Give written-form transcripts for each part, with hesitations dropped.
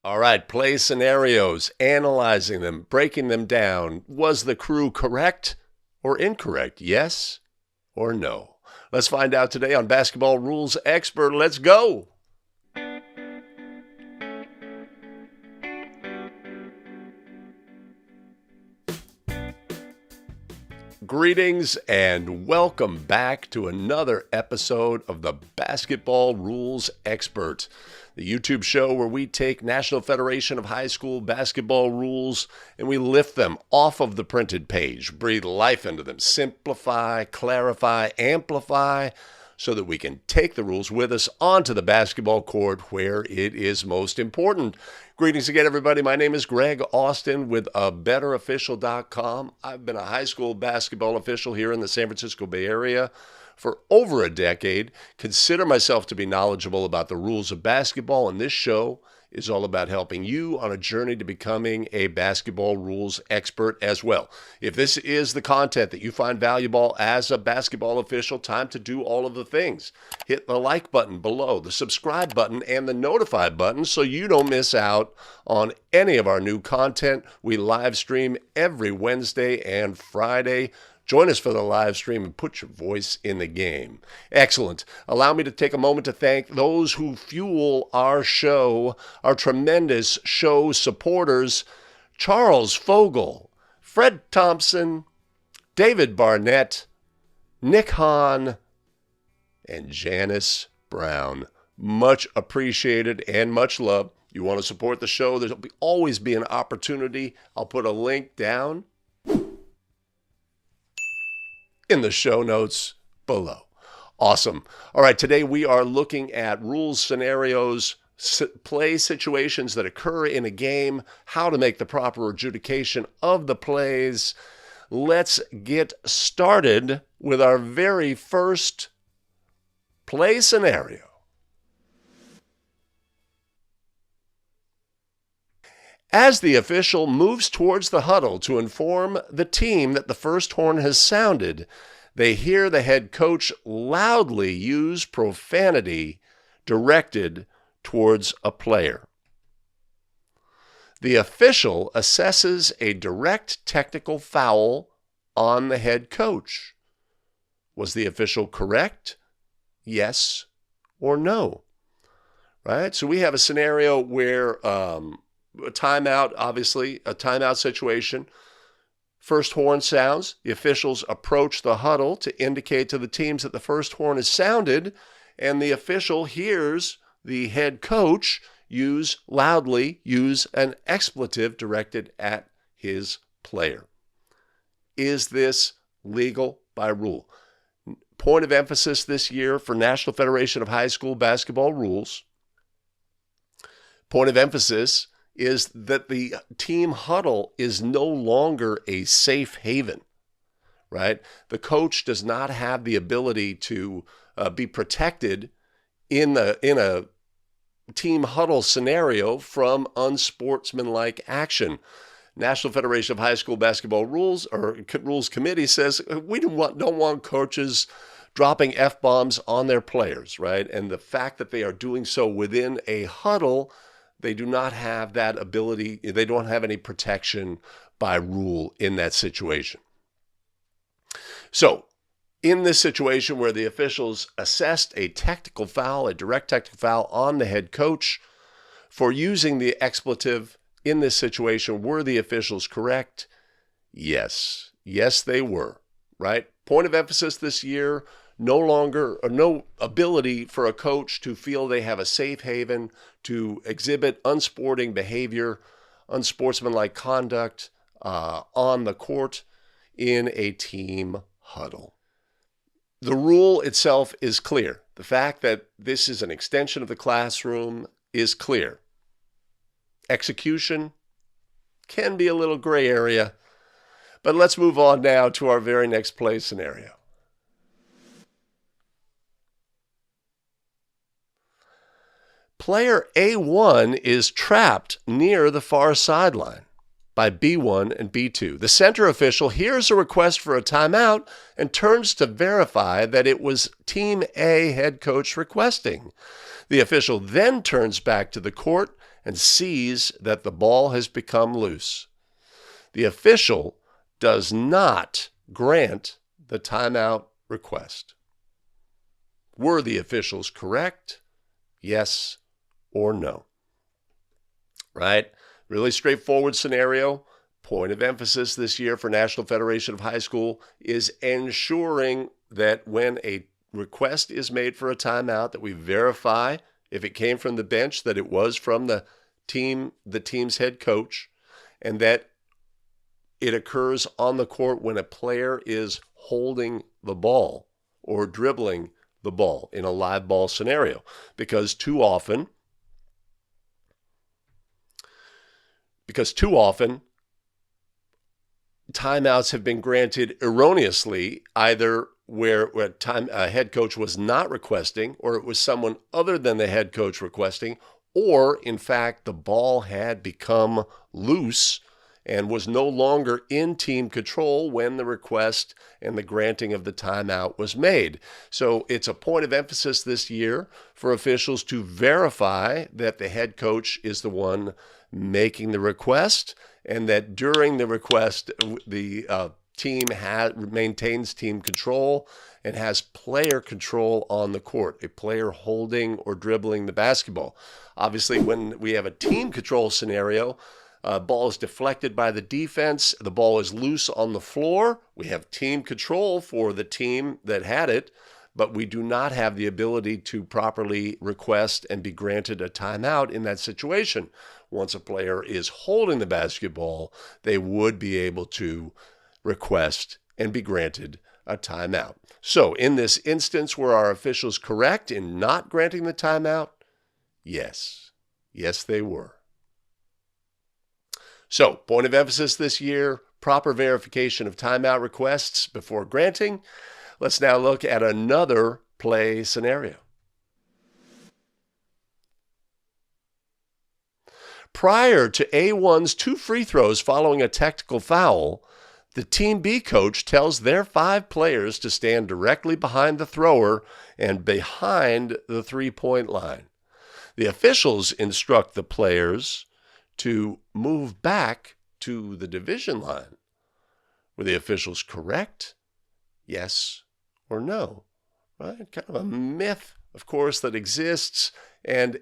All right, play scenarios, analyzing them, breaking them down. Was the crew correct or incorrect? Yes or no? Let's find out today on Basketball Rules Expert. Let's go. Greetings and welcome back to another episode of the Basketball Rules Expert, the YouTube show where we take National Federation of High School basketball rules and we lift them off of the printed page, breathe life into them, simplify, clarify, amplify, so that we can take the rules with us onto the basketball court where it is most important. Greetings again, everybody. My name is Greg Austin with abetterofficial.com. I've been a high school basketball official here in the San Francisco Bay Area for over a decade. Consider myself to be knowledgeable about the rules of basketball, and this show is all about helping you on a journey to becoming a basketball rules expert as well. If this is the content that you find valuable as a basketball official, time to do all of the things. Hit the like button below, the subscribe button, and the notify button so you don't miss out on any of our new content. We live stream every Wednesday and Friday. Join us for the live stream and put your voice in the game. Excellent. Allow me to take a moment to thank those who fuel our show, our tremendous show supporters: Charles Fogel, Fred Thompson, David Barnett, Nick Hahn, and Janice Brown. Much appreciated and much love. You want to support the show, there'll always be an opportunity. I'll put a link down in the show notes below. Awesome. All right, today we are looking at rules, scenarios, play situations that occur in a game, how to make the proper adjudication of the plays. Let's get started with our very first play scenario. As the official moves towards the huddle to inform the team that the first horn has sounded, they hear the head coach loudly use profanity directed towards a player. The official assesses a direct technical foul on the head coach. Was the official correct? Yes or no? Right? So we have a scenario where a timeout, obviously, a timeout situation. First horn sounds. The officials approach the huddle to indicate to the teams that the first horn is sounded, and the official hears the head coach loudly use an expletive directed at his player. Is this legal by rule? Point of emphasis this year for National Federation of High School basketball rules. Point of emphasis is that the team huddle is no longer a safe haven, right? The coach does not have the ability to be protected in a team huddle scenario from unsportsmanlike action. National Federation of High School Basketball Rules Committee says we don't want coaches dropping F-bombs on their players, right? And the fact that they are doing so within a huddle, they do not have that ability. They don't have any protection by rule in that situation. So, in this situation where the officials assessed a technical foul, a direct technical foul on the head coach for using the expletive in this situation, were the officials correct? Yes. Yes, they were, right? Point of emphasis this year: no ability for a coach to feel they have a safe haven to exhibit unsporting behavior, unsportsmanlike conduct on the court in a team huddle. The rule itself is clear. The fact that this is an extension of the classroom is clear. Execution can be a little gray area, but let's move on now to our very next play scenario. Player A1 is trapped near the far sideline by B1 and B2. The center official hears a request for a timeout and turns to verify that it was Team A head coach requesting. The official then turns back to the court and sees that the ball has become loose. The official does not grant the timeout request. Were the officials correct? Yes or no? Right? Really straightforward scenario. Point of emphasis this year for National Federation of High School is ensuring that when a request is made for a timeout, that we verify if it came from the bench, that it was from the team's head coach, and that it occurs on the court when a player is holding the ball or dribbling the ball in a live ball scenario. Because too often timeouts have been granted erroneously, either where a head coach was not requesting, or it was someone other than the head coach requesting, or in fact the ball had become loose and was no longer in team control when the request and the granting of the timeout was made. So it's a point of emphasis this year for officials to verify that the head coach is the one making the request, and that during the request, the team maintains team control and has player control on the court, a player holding or dribbling the basketball. Obviously, when we have a team control scenario, ball is deflected by the defense, the ball is loose on the floor, we have team control for the team that had it, but we do not have the ability to properly request and be granted a timeout in that situation. Once a player is holding the basketball, they would be able to request and be granted a timeout. So in this instance, were our officials correct in not granting the timeout? Yes. Yes, they were. So, point of emphasis this year, proper verification of timeout requests before granting. Let's now look at another play scenario. Prior to A1's 2 free throws following a technical foul, the Team B coach tells their 5 players to stand directly behind the thrower and behind the three-point line. The officials instruct the players to move back to the division line. Were the officials correct? Yes or no? Right? Kind of a myth, of course, that exists, and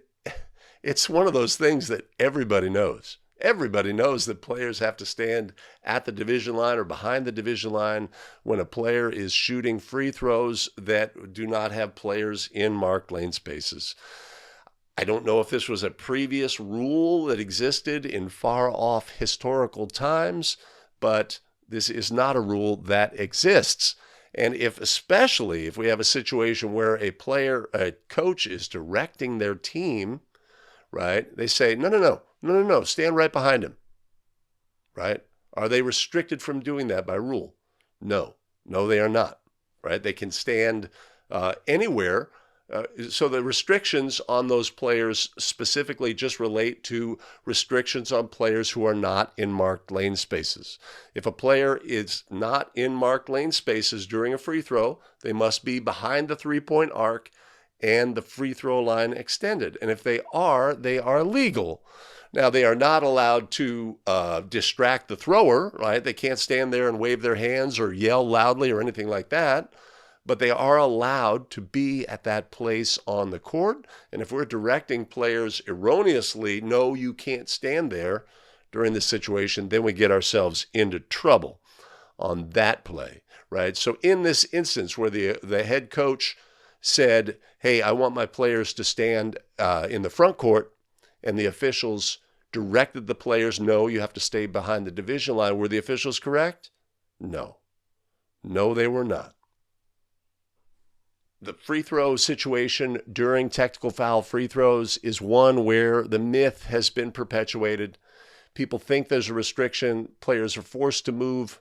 it's one of those things that everybody knows. Everybody knows that players have to stand at the division line or behind the division line when a player is shooting free throws that do not have players in marked lane spaces. I don't know if this was a previous rule that existed in far-off historical times, but this is not a rule that exists. And especially if we have a situation where a coach is directing their team, right? They say, no, stand right behind him, right? Are they restricted from doing that by rule? No, they are not, right? They can stand anywhere. So the restrictions on those players specifically just relate to restrictions on players who are not in marked lane spaces. If a player is not in marked lane spaces during a free throw, they must be behind the three-point arc and the free throw line extended. And if they are legal. Now, they are not allowed to distract the thrower, right? They can't stand there and wave their hands or yell loudly or anything like that. But they are allowed to be at that place on the court. And if we're directing players erroneously, no, you can't stand there during this situation, then we get ourselves into trouble on that play, right? So in this instance where the head coach said, hey, I want my players to stand in the front court, and the officials directed the players, no, you have to stay behind the division line. Were the officials correct? No, they were not. The free throw situation during technical foul free throws is one where the myth has been perpetuated. People think there's a restriction. Players are forced to move.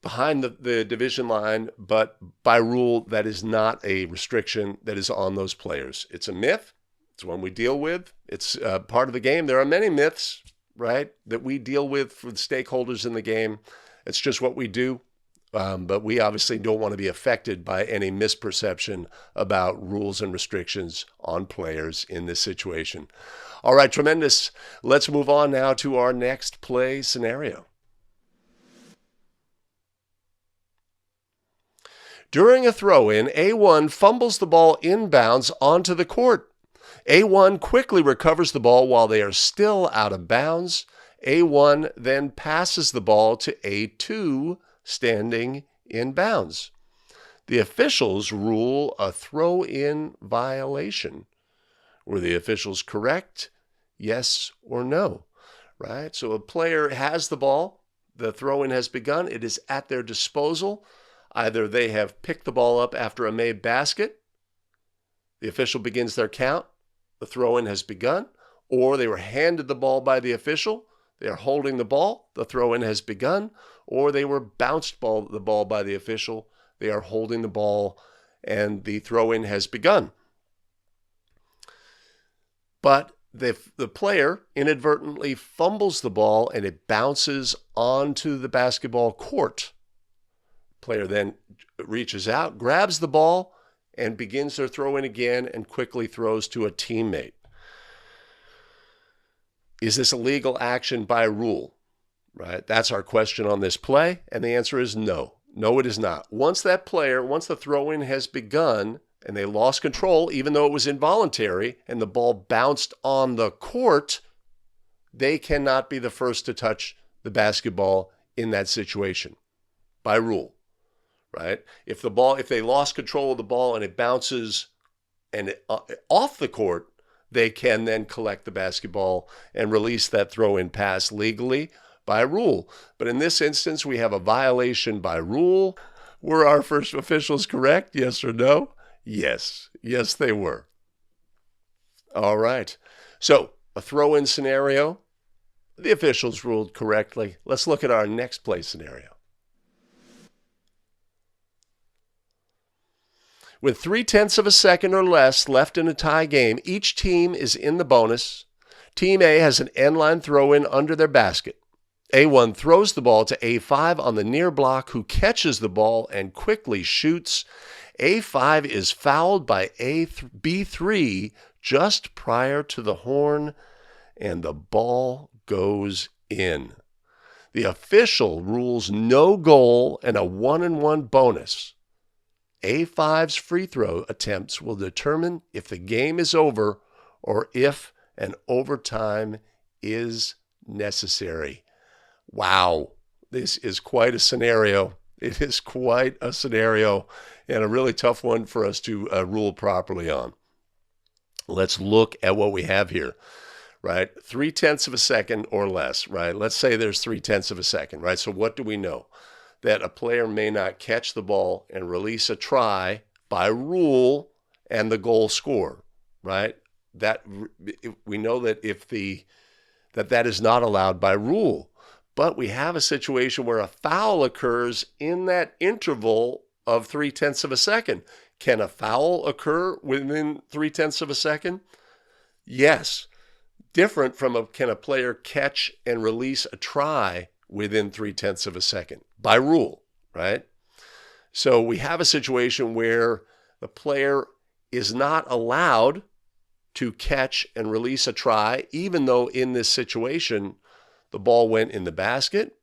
Behind the division line, but by rule, that is not a restriction that is on those players. It's a myth. It's one we deal with. It's part of the game. There are many myths, right, that we deal with for the stakeholders in the game. It's just what we do. But we obviously don't want to be affected by any misperception about rules and restrictions on players in this situation. All right, tremendous. Let's move on now to our next play scenario. During a throw-in, A1 fumbles the ball inbounds onto the court. A1 quickly recovers the ball while they are still out of bounds. A1 then passes the ball to A2 standing in bounds. The officials rule a throw-in violation. Were the officials correct? Yes or no? Right? So a player has the ball. The throw-in has begun. It is at their disposal. Either they have picked the ball up after a made basket. The official begins their count. The throw-in has begun. Or they were handed the ball by the official. They are holding the ball. The throw-in has begun. Or they were bounced the ball by the official. They are holding the ball and the throw-in has begun. But the player inadvertently fumbles the ball and it bounces onto the basketball court. The player then reaches out, grabs the ball, and begins their throw-in again and quickly throws to a teammate. Is this a legal action by rule? Right? That's our question on this play, and the answer is no. No, it is not. Once the throw-in has begun and they lost control, even though it was involuntary, and the ball bounced on the court, they cannot be the first to touch the basketball in that situation by rule. Right? If they lost control of the ball and it bounces off the court, they can then collect the basketball and release that throw-in pass legally by rule. But in this instance, we have a violation by rule. Were our first officials correct? Yes or no? Yes. Yes, they were. All right. So a throw-in scenario, the officials ruled correctly. Let's look at our next play scenario. With 0.3 of a second or less left in a tie game, each team is in the bonus. Team A has an end-line throw-in under their basket. A1 throws the ball to A5 on the near block, who catches the ball and quickly shoots. A5 is fouled by B3 just prior to the horn, and the ball goes in. The official rules no goal and a 1-and-1 bonus. A5's free throw attempts will determine if the game is over or if an overtime is necessary. Wow, this is quite a scenario. It is quite a scenario and a really tough one for us to rule properly on. Let's look at what we have here, right? 0.3 of a second or less, right? Let's say there's 0.3 of a second, right? So what do we know? That a player may not catch the ball and release a try by rule and the goal score, right? That we know that that is not allowed by rule. But we have a situation where a foul occurs in that interval of 0.3 of a second. Can a foul occur within 0.3 of a second? Yes. Different from can a player catch and release a try within 0.3 of a second by rule, right? So we have a situation where the player is not allowed to catch and release a try, even though in this situation the ball went in the basket.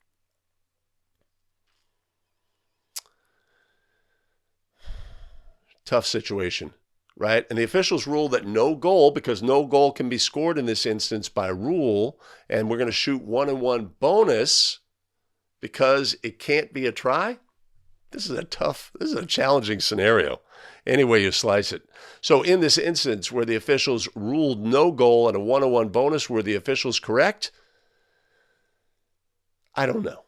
Tough situation, right? And the officials rule that no goal, because no goal can be scored in this instance by rule, and we're going to shoot 1-and-1 bonus because it can't be a try. This is a challenging scenario, any way you slice it. So in this instance where the officials ruled no goal and a 1-on-1 bonus, were the officials correct? I don't know.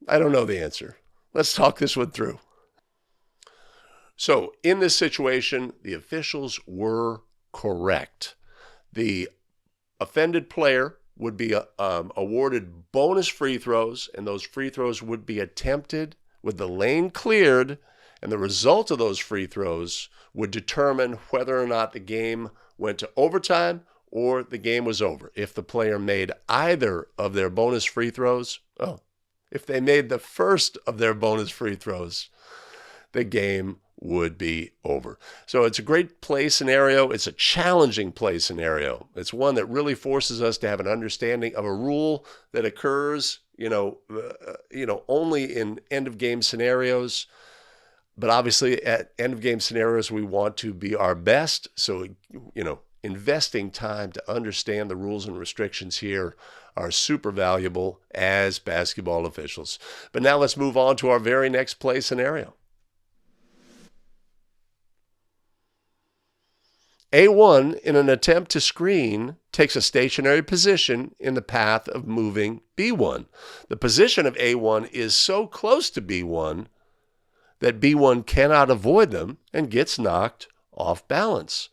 I don't know the answer. Let's talk this one through. So in this situation, the officials were correct. The offended player would be awarded bonus free throws, and those free throws would be attempted with the lane cleared, and the result of those free throws would determine whether or not the game went to overtime or the game was over. If the player made either of their bonus free throws, if they made the first of their bonus free throws, the game would be over. So it's a great play scenario. It's a challenging play scenario. It's one that really forces us to have an understanding of a rule that occurs, only in end of game scenarios. But obviously at end of game scenarios, we want to be our best. So, investing time to understand the rules and restrictions here are super valuable as basketball officials. But now let's move on to our very next play scenario. A1, in an attempt to screen, takes a stationary position in the path of moving B1. The position of A1 is so close to B1 that B1 cannot avoid them and gets knocked off balance.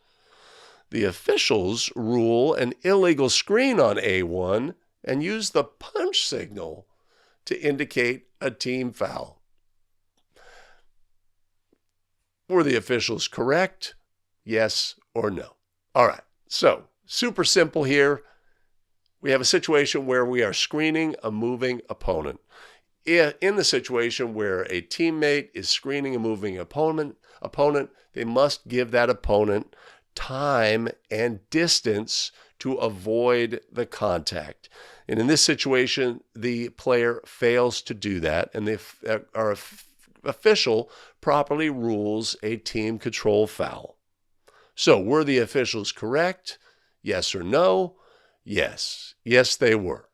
The officials rule an illegal screen on A1 and use the punch signal to indicate a team foul. Were the officials correct? Yes or no? All right, so super simple here. We have a situation where we are screening a moving opponent. In the situation where a teammate is screening a moving opponent, they must give that opponent time and distance to avoid the contact. And in this situation, the player fails to do that, and our official properly rules a team control foul. So were the officials correct? Yes or no? Yes. Yes, they were.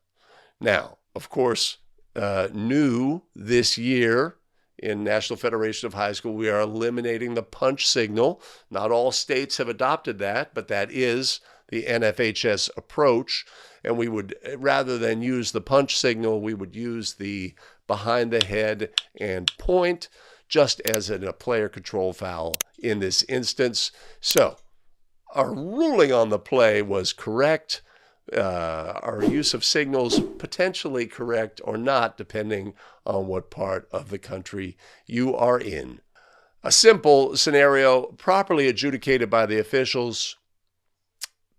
Now, of course, new this year in National Federation of High School, we are eliminating the punch signal. Not all states have adopted that, but that is the NFHS approach. And we would, rather than use the punch signal, we would use the behind the head and point, just as in a player control foul in this instance. So our ruling on the play was correct. Our use of signals potentially correct or not, depending on what part of the country you are in. A simple scenario, properly adjudicated by the officials.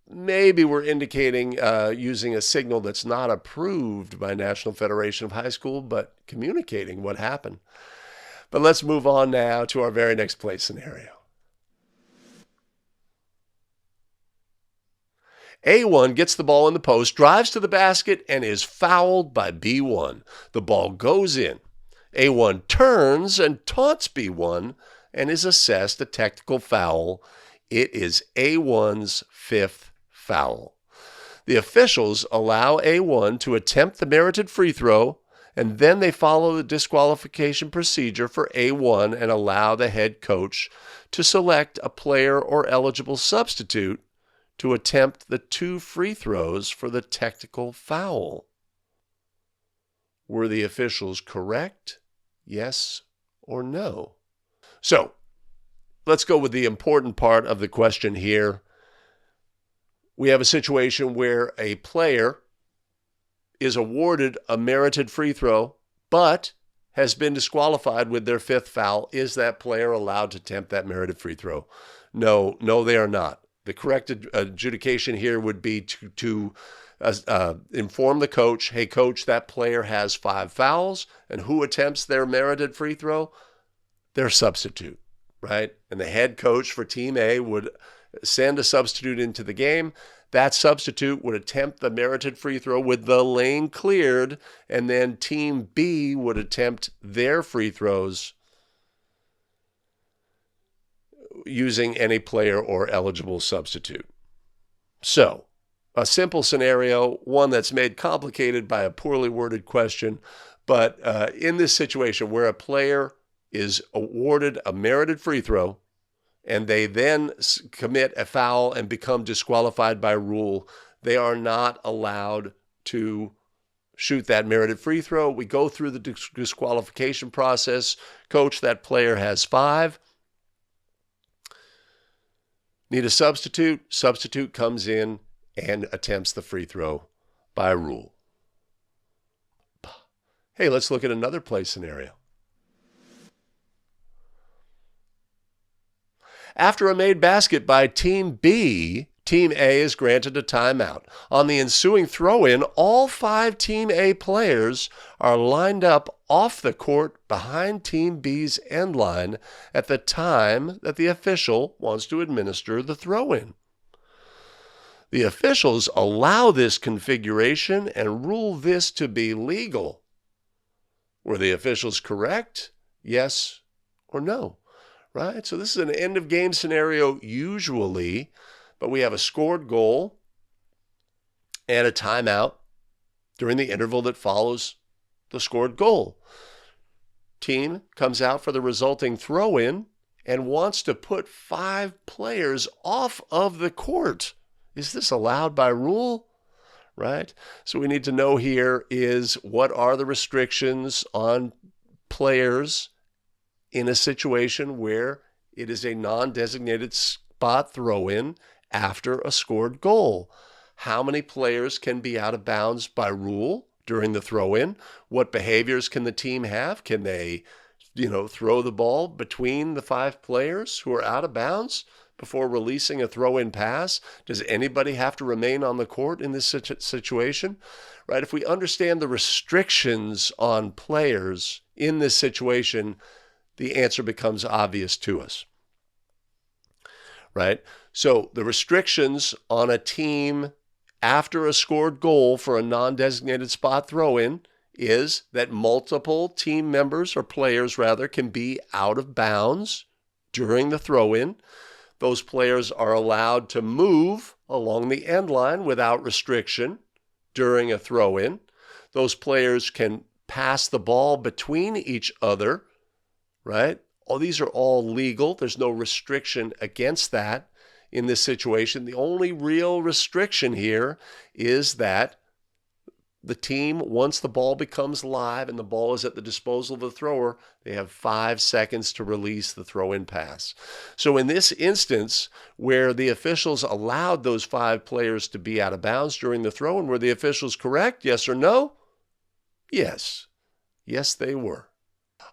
Maybe we're indicating using a signal that's not approved by National Federation of High School, but communicating what happened. But let's move on now to our very next play scenario. A1 gets the ball in the post, drives to the basket, and is fouled by B1. The ball goes in. A1 turns and taunts B1 and is assessed a technical foul. It is A1's fifth foul. The officials allow A1 to attempt the merited free throw, and then they follow the disqualification procedure for A1 and allow the head coach to select a player or eligible substitute to attempt the 2 free throws for the technical foul. Were the officials correct? Yes or no? So, let's go with the important part of the question here. We have a situation where a player is awarded a merited free throw, but has been disqualified with their 5th foul. Is that player allowed to attempt that merited free throw? No, they are not. The correct adjudication here would be to inform the coach, hey, coach, that player has 5 fouls, and who attempts their merited free throw? Their substitute, right? And the head coach for Team A would send a substitute into the game. That substitute would attempt the merited free throw with the lane cleared, and then Team B would attempt their free throws using any player or eligible substitute. So, a simple scenario, one that's made complicated by a poorly worded question, but in this situation where a player is awarded a merited free throw and they then commit a foul and become disqualified by rule, they are not allowed to shoot that merited free throw. We go through the disqualification process. Coach, that player has 5. Need a substitute. Substitute comes in and attempts the free throw by rule. Hey, let's look at another play scenario. After a made basket by Team B, Team A is granted a timeout. On the ensuing throw-in, all 5 Team A players are lined up off the court behind Team B's end line at the time that the official wants to administer the throw-in. The officials allow this configuration and rule this to be legal. Were the officials correct? Yes or no? Right? So this is an end-of-game scenario usually, but we have a scored goal and a timeout during the interval that follows the scored goal. Team comes out for the resulting throw-in and wants to put 5 players off of the court. Is this allowed by rule? Right? So we need to know here is what are the restrictions on players in a situation where it is a non-designated spot throw-in after a scored goal. How many players can be out of bounds by rule during the throw-in? What behaviors can the team have? Can they, throw the ball between the 5 players who are out of bounds before releasing a throw-in pass? Does anybody have to remain on the court in this situation? Right? If we understand the restrictions on players in this situation, the answer becomes obvious to us. Right? So the restrictions on a team after a scored goal for a non-designated spot throw-in is that multiple team members or players rather can be out of bounds during the throw-in. Those players are allowed to move along the end line without restriction during a throw-in. Those players can pass the ball between each other, right? All these are all legal. There's no restriction against that in this situation. The only real restriction here is that the team, once the ball becomes live and the ball is at the disposal of the thrower, they have 5 seconds to release the throw-in pass. So in this instance, where the officials allowed those 5 players to be out of bounds during the throw-in, were the officials correct? Yes or no? Yes. Yes, they were.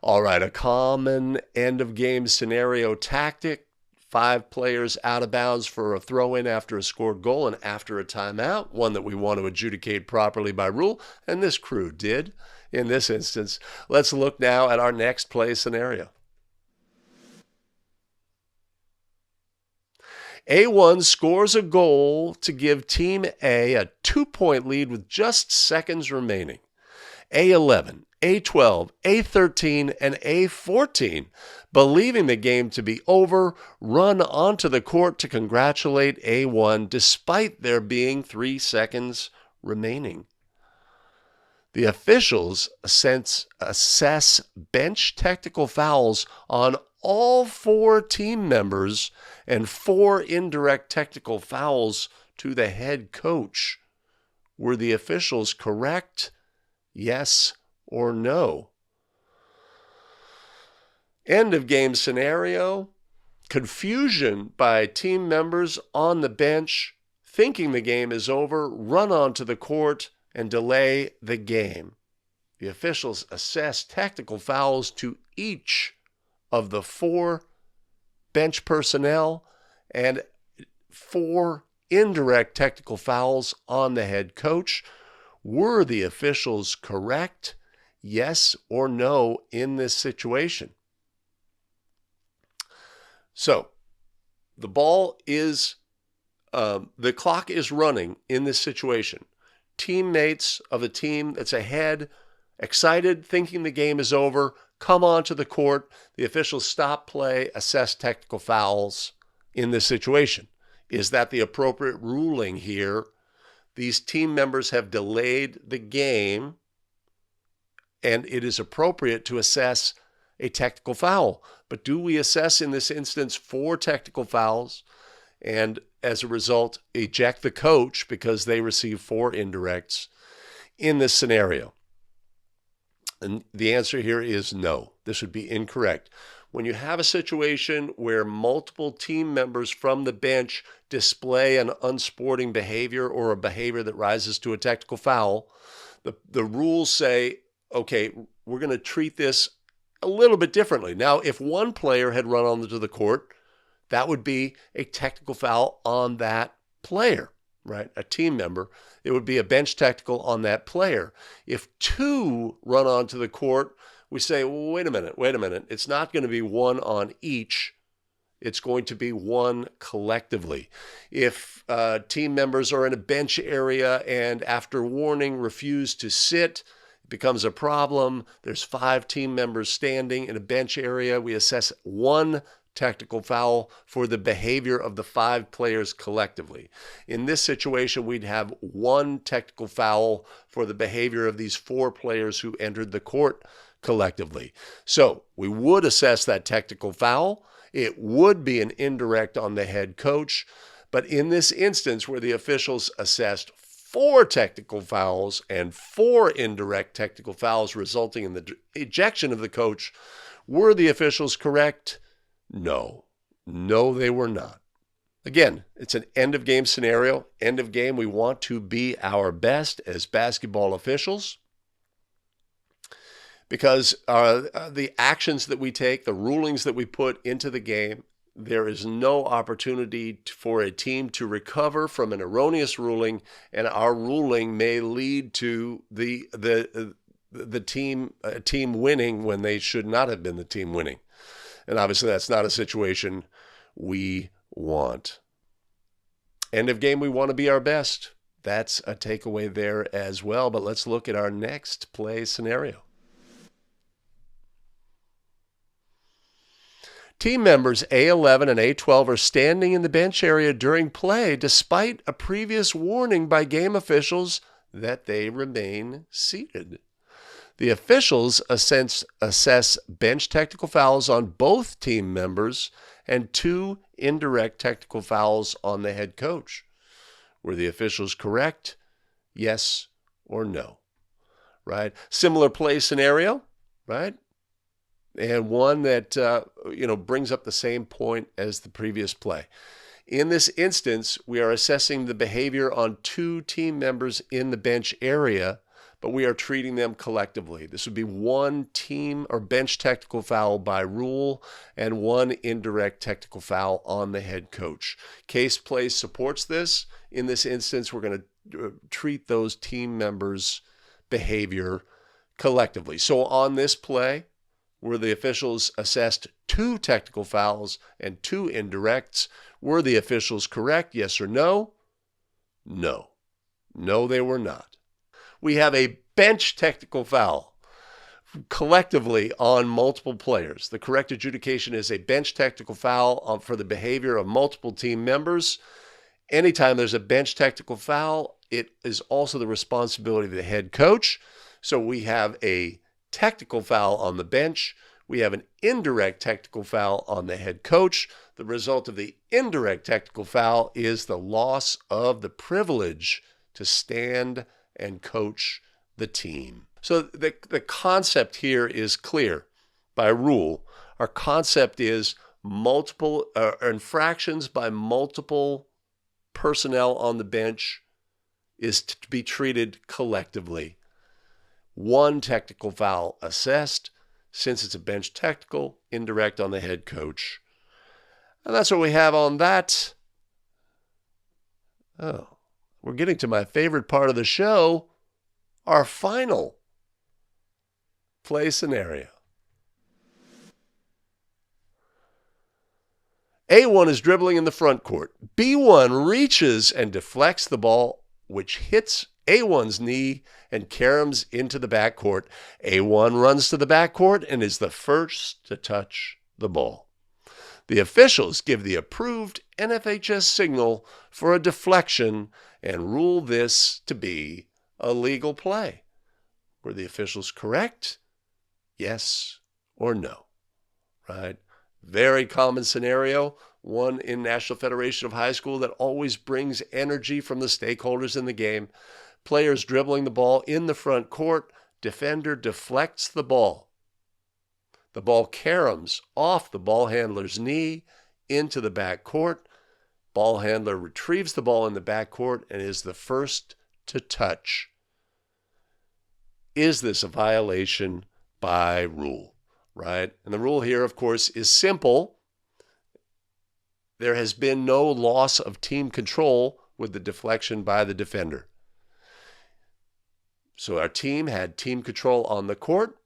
All right, a common end-of-game scenario tactic. 5 players out of bounds for a throw-in after a scored goal and after a timeout, one that we want to adjudicate properly by rule, and this crew did in this instance. Let's look now at our next play scenario. A1 scores a goal to give Team A a 2-point lead with just seconds remaining. A11, A12, A13, and A14, believing the game to be over, run onto the court to congratulate A1 despite there being 3 seconds remaining. The officials assess bench technical fouls on all 4 team members and 4 indirect technical fouls to the head coach. Were the officials correct? Yes or no? End of game scenario. Confusion by team members on the bench, thinking the game is over, run onto the court and delay the game. The officials assess technical fouls to each of the 4 bench personnel and 4 indirect technical fouls on the head coach. Were the officials correct? Yes or no in this situation? So, the clock is running in this situation. Teammates of a team that's ahead, excited, thinking the game is over, come onto the court. The officials stop play, assess technical fouls in this situation. Is that the appropriate ruling here? These team members have delayed the game, and it is appropriate to assess a technical foul. But do we assess in this instance 4 technical fouls and as a result eject the coach because they receive 4 indirects in this scenario? And the answer here is no. This would be incorrect. When you have a situation where multiple team members from the bench display an unsporting behavior or a behavior that rises to a technical foul, the rules say, okay, we're going to treat this a little bit differently. Now, if one player had run onto the court, that would be a technical foul on that player, right? A team member. It would be a bench technical on that player. If two run onto the court, we say, well, wait a minute. It's not going to be one on each. It's going to be one collectively. If team members are in a bench area and after warning refuse to sit, it becomes a problem. There's 5 team members standing in a bench area. We assess one technical foul for the behavior of the 5 players collectively. In this situation, we'd have one technical foul for the behavior of these 4 players who entered the court collectively. So we would assess that technical foul. It would be an indirect on the head coach. But in this instance where the officials assessed 4 technical fouls and 4 indirect technical fouls resulting in the ejection of the coach, were the officials correct? No. No, they were not. Again, it's an end of game scenario. End of game, we want to be our best as basketball officials, because the actions that we take, the rulings that we put into the game, there is no opportunity for a team to recover from an erroneous ruling, and our ruling may lead to the team winning when they should not have been the team winning. And obviously that's not a situation we want. End of game, we want to be our best. That's a takeaway there as well. But let's look at our next play scenario. Team members A11 and A12 are standing in the bench area during play despite a previous warning by game officials that they remain seated. The officials assess bench technical fouls on both team members and 2 indirect technical fouls on the head coach. Were the officials correct? Yes or no? Right? Similar play scenario, right? And one that brings up the same point as the previous play. In this instance, we are assessing the behavior on 2 team members in the bench area, but we are treating them collectively. This would be 1 team or bench technical foul by rule and 1 indirect technical foul on the head coach. Case play supports this. In this instance, we're going to treat those team members' behavior collectively. So on this play, where the officials assessed 2 technical fouls and 2 indirects, were the officials correct, yes or no? No. No, they were not. We have a bench technical foul collectively on multiple players. The correct adjudication is a bench technical foul for the behavior of multiple team members. Anytime there's a bench technical foul, it is also the responsibility of the head coach. So we have a technical foul on the bench. We have an indirect technical foul on the head coach. The result of the indirect technical foul is the loss of the privilege to stand and coach the team. So the concept here is clear by rule. Our concept is multiple infractions by multiple personnel on the bench is to be treated collectively. 1 technical foul assessed, since it's a bench technical, indirect on the head coach. And that's what we have on that. Oh, we're getting to my favorite part of the show, our final play scenario. A1 is dribbling in the front court. B1 reaches and deflects the ball, which hits A1's knee and caroms into the backcourt. A1 runs to the backcourt and is the first to touch the ball. The officials give the approved NFHS signal for a deflection and rule this to be a legal play. Were the officials correct? Yes or no? Right? Very common scenario, one in National Federation of High School that always brings energy from the stakeholders in the game. Players dribbling the ball in the front court. Defender deflects the ball. The ball caroms off the ball handler's knee into the back court. Ball handler retrieves the ball in the back court and is the first to touch. Is this a violation by rule? Right? And the rule here, of course, is simple. There has been no loss of team control with the deflection by the defender. So our team had team control on the court.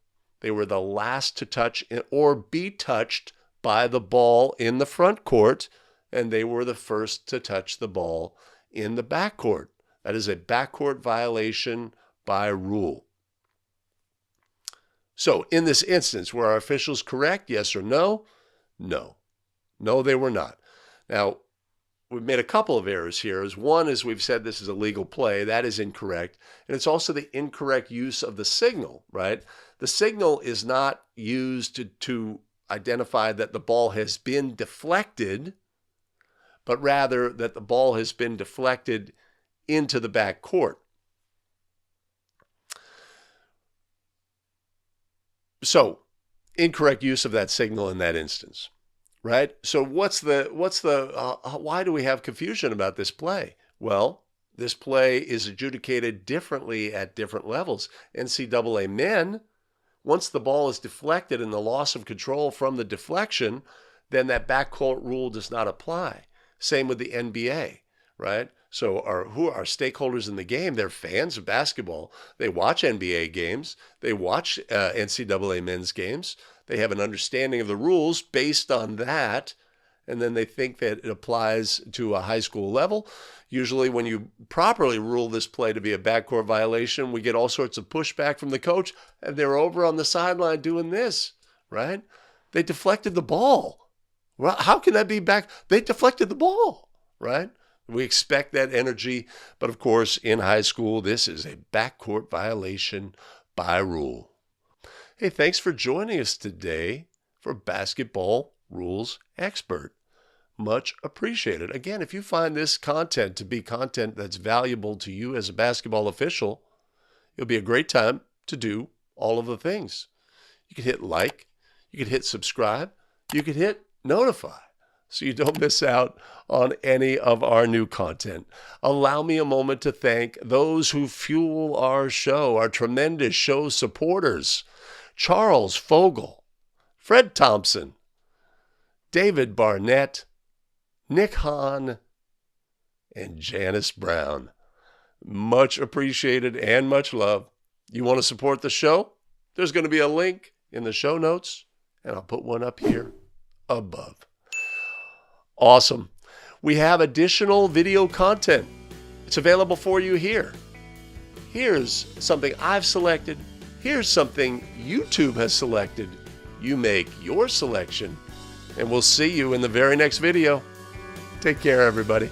They were the last to touch or be touched by the ball in the front court, and they were the first to touch the ball in the backcourt. That is a backcourt violation by rule. So in this instance, were our officials correct? Yes or no? No. No, they were not. Now, we've made a couple of errors here. One is we've said this is a legal play. That is incorrect. And it's also the incorrect use of the signal, right? The signal is not used to identify that the ball has been deflected, but rather that the ball has been deflected into the back court. So, incorrect use of that signal in that instance, right? So why do we have confusion about this play? Well, this play is adjudicated differently at different levels. NCAA men, once the ball is deflected and the loss of control from the deflection, then that backcourt rule does not apply. Same with the NBA, right? So who are stakeholders in the game? They're fans of basketball. They watch NBA games. They watch NCAA men's games. They have an understanding of the rules based on that, and then they think that it applies to a high school level. Usually when you properly rule this play to be a backcourt violation, we get all sorts of pushback from the coach, and they're over on the sideline doing this, right? They deflected the ball. Well, how can that be back? They deflected the ball, right? We expect that energy, but of course, in high school, this is a backcourt violation by rule. Hey, thanks for joining us today for Basketball Rules Expert. Much appreciated. Again, if you find this content to be content that's valuable to you as a basketball official, it'll be a great time to do all of the things. You can hit like, you can hit subscribe, you can hit notify, so you don't miss out on any of our new content. Allow me a moment to thank those who fuel our show, our tremendous show supporters: Charles Fogel, Fred Thompson, David Barnett, Nick Hahn, and Janice Brown. Much appreciated and much love. You want to support the show? There's going to be a link in the show notes, and I'll put one up here above. Awesome. We have additional video content. It's available for you here. Here's something I've selected. Here's something YouTube has selected. You make your selection, and we'll see you in the very next video. Take care, everybody.